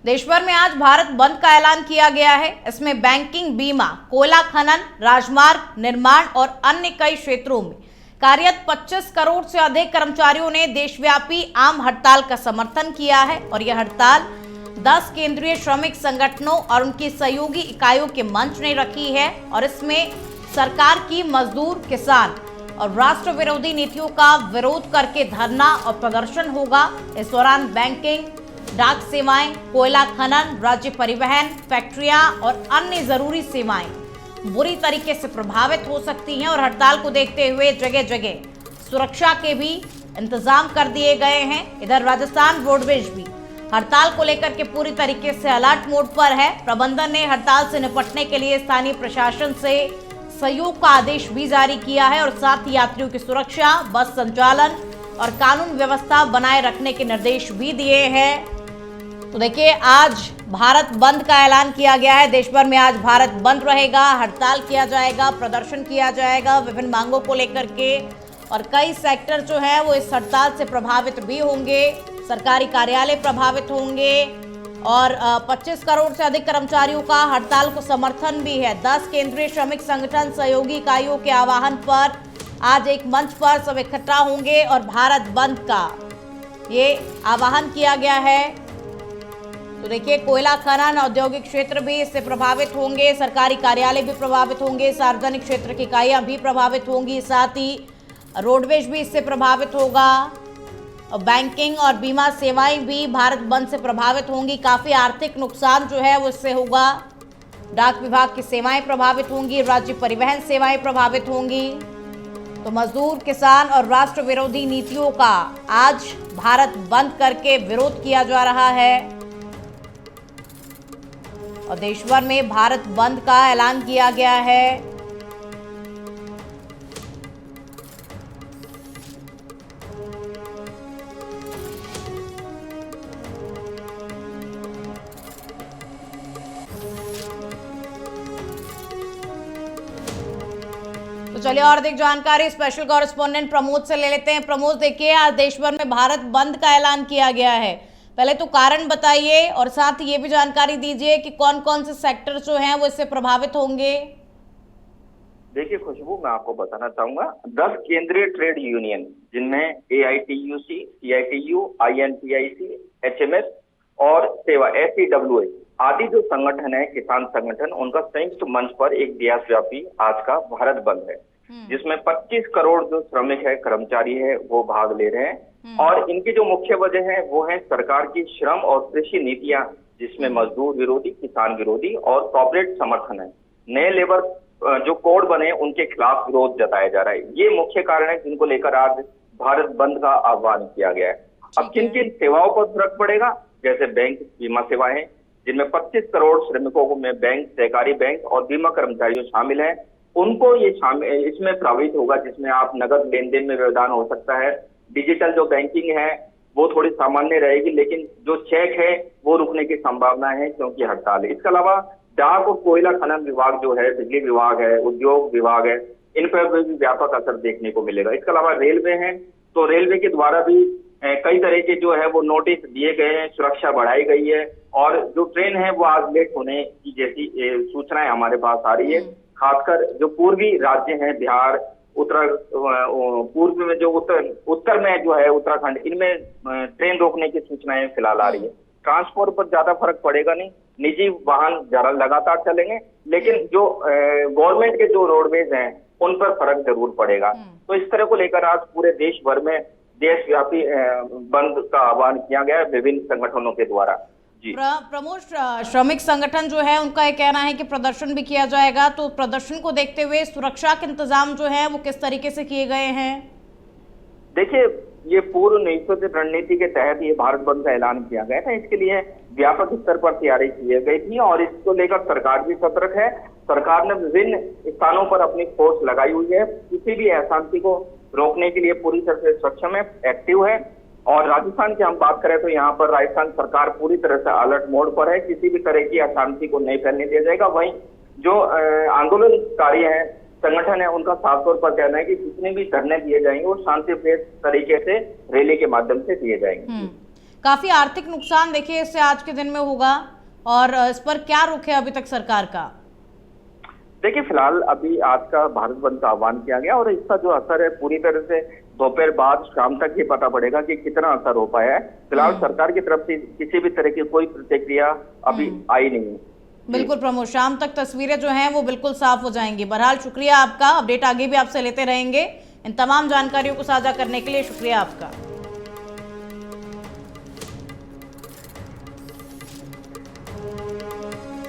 देश भर में आज भारत बंद का ऐलान किया गया है। इसमें बैंकिंग, बीमा, कोयला खनन, राजमार्ग निर्माण और अन्य कई क्षेत्रों में कार्यरत 25 करोड़ से अधिक कर्मचारियों ने देशव्यापी आम हड़ताल का समर्थन किया है और यह हड़ताल 10 केंद्रीय श्रमिक संगठनों और उनकी सहयोगी इकाइयों के मंच ने रखी है और इसमें सरकार की मजदूर, किसान और राष्ट्र विरोधी नीतियों का विरोध करके धरना और प्रदर्शन होगा। इस दौरान बैंकिंग, डाक सेवाएं, कोयला खनन, राज्य परिवहन, फैक्ट्रियां और अन्य जरूरी सेवाएं बुरी तरीके से प्रभावित हो सकती हैं और हड़ताल को देखते हुए जगह जगह सुरक्षा के भी इंतजाम कर दिए गए हैं। इधर राजस्थान रोडवेज भी हड़ताल को लेकर के पूरी तरीके से अलर्ट मोड पर है। प्रबंधन ने हड़ताल से निपटने के लिए स्थानीय प्रशासन से सहयोग का आदेश भी जारी किया है और साथ ही यात्रियों की सुरक्षा, बस संचालन और कानून व्यवस्था बनाए रखने के निर्देश भी दिए हैं। तो देखिए, आज भारत बंद का ऐलान किया गया है। देश भर में आज भारत बंद रहेगा, हड़ताल किया जाएगा, प्रदर्शन किया जाएगा विभिन्न मांगों को लेकर के और कई सेक्टर जो है वो इस हड़ताल से प्रभावित भी होंगे। सरकारी कार्यालय प्रभावित होंगे और 25 करोड़ से अधिक कर्मचारियों का हड़ताल को समर्थन भी है। 10 केंद्रीय श्रमिक संगठन सहयोगी इकाइयों के आह्वान पर आज एक मंच पर सब इकट्ठा होंगे और भारत बंद का ये आह्वान किया गया है। तो देखिए, कोयला खनन, औद्योगिक क्षेत्र भी इससे प्रभावित होंगे, सरकारी कार्यालय भी प्रभावित होंगे, सार्वजनिक क्षेत्र की इकाइयां भी प्रभावित होंगी, साथ ही रोडवेज भी इससे प्रभावित होगा और बैंकिंग और बीमा सेवाएं भी भारत बंद से प्रभावित होंगी। काफ़ी आर्थिक नुकसान जो है वो इससे होगा। डाक विभाग की सेवाएं प्रभावित होंगी, राज्य परिवहन सेवाएं प्रभावित होंगी। तो मजदूर, किसान और राष्ट्र विरोधी नीतियों का आज भारत बंद करके विरोध किया जा रहा है और देश भर में भारत बंद का ऐलान किया गया है। तो चलिए और अधिक जानकारी स्पेशल कॉरेस्पॉन्डेंट प्रमोद से ले लेते हैं। प्रमोद, देखिए, आज देश भर में भारत बंद का ऐलान किया गया है। पहले तो कारण बताइए और साथ ही ये भी जानकारी दीजिए कि कौन कौन से सेक्टर जो हैं वो इससे प्रभावित होंगे। देखिए खुशबू, मैं आपको बताना चाहूंगा 10 केंद्रीय ट्रेड यूनियन जिनमें AITUC, CITU, INPIC, HMS और सेवा SEWA आदि जो संगठन है, किसान संगठन, उनका संयुक्त मंच पर एक देशव्यापी आज का भारत बंद है जिसमें 25 करोड़ जो श्रमिक है, कर्मचारी है, वो भाग ले रहे हैं। और इनकी जो मुख्य वजह है वो है सरकार की श्रम और कृषि नीतियां, जिसमें मजदूर विरोधी, किसान विरोधी और कॉर्पोरेट समर्थन है। नए लेबर जो कोड बने उनके खिलाफ विरोध जताया जा रहा है। ये मुख्य कारण है जिनको लेकर आज भारत बंद का आह्वान किया गया है। अब किन किन सेवाओं पर फर्क पड़ेगा, जैसे बैंक, बीमा सेवाएं जिनमें 25 करोड़ श्रमिकों में बैंक, सहकारी बैंक और बीमा कर्मचारी शामिल हैं, उनको ये शामिल इसमें प्रभावित होगा, जिसमें आप नगद लेन देन में व्यवधान हो सकता है। डिजिटल जो बैंकिंग है वो थोड़ी सामान्य रहेगी, लेकिन जो चेक है वो रुकने की संभावना है क्योंकि हड़ताल है। इसके अलावा डाक और कोयला खनन विभाग जो है, बिजली विभाग है, उद्योग विभाग है, इन पर भी व्यापक असर देखने को मिलेगा। इसके अलावा रेलवे है, तो रेलवे के द्वारा भी कई तरह के जो है वो नोटिस दिए गए हैं, सुरक्षा बढ़ाई गई है और जो ट्रेन है वो आज लेट होने की जैसी सूचनाएं हमारे पास आ रही है। खासकर जो पूर्वी राज्य हैं, बिहार, पूर्व में जो उत्तर में जो है उत्तराखंड, इनमें ट्रेन रोकने की सूचनाएं फिलहाल आ रही है। ट्रांसपोर्ट पर ज्यादा फर्क पड़ेगा नहीं, निजी वाहन जरा लगातार चलेंगे, लेकिन जो गवर्नमेंट के जो रोडवेज हैं उन पर फर्क जरूर पड़ेगा। तो इस तरह को लेकर आज पूरे देश भर में देशव्यापी बंद का आह्वान किया गया है विभिन्न संगठनों के द्वारा। प्रमुख श्रमिक संगठन जो है उनका ये कहना है कि प्रदर्शन भी किया जाएगा। तो प्रदर्शन को देखते हुए सुरक्षा के इंतजाम जो है वो किस तरीके से किए गए हैं? देखिए, ये पूर्व निश्चित रणनीति के तहत ये भारत बंद का ऐलान किया गया था। इसके लिए व्यापक स्तर पर तैयारी की गई थी और इसको लेकर सरकार भी सतर्क है। सरकार ने विभिन्न स्थानों पर अपनी फोर्स लगाई हुई है, किसी भी अशांति को रोकने के लिए पूरी तरह से सक्षम है, एक्टिव है। और राजस्थान की हम बात करें तो यहाँ पर राजस्थान सरकार पूरी तरह से अलर्ट मोड पर है, किसी भी तरह की अशांति को नहीं फैलने दिया जाएगा। वहीं जो आंदोलनकारी हैं, संगठन है, उनका साफ तौर पर कहना है कि जितने भी धरने दिए जाएंगे वो शांतिप्रिय तरीके से रैली के माध्यम से दिए जाएंगे। काफी आर्थिक नुकसान देखिए इससे आज के दिन में होगा, और इस पर क्या रुख है अभी तक सरकार का? देखिए फिलहाल अभी आज का भारत बंद का आह्वान किया गया और इसका जो असर है पूरी तरह से दोपहर बाद शाम तक ही पता पड़ेगा कि कितना असर हो पाया है। फिलहाल सरकार की तरफ से किसी भी तरह की कोई प्रतिक्रिया अभी आई नहीं है। बिल्कुल प्रमोद, शाम तक तस्वीरें जो हैं वो बिल्कुल साफ हो जाएंगी। बहरहाल शुक्रिया आपका, अपडेट आगे भी आपसे लेते रहेंगे। इन तमाम जानकारियों को साझा करने के लिए शुक्रिया आपका।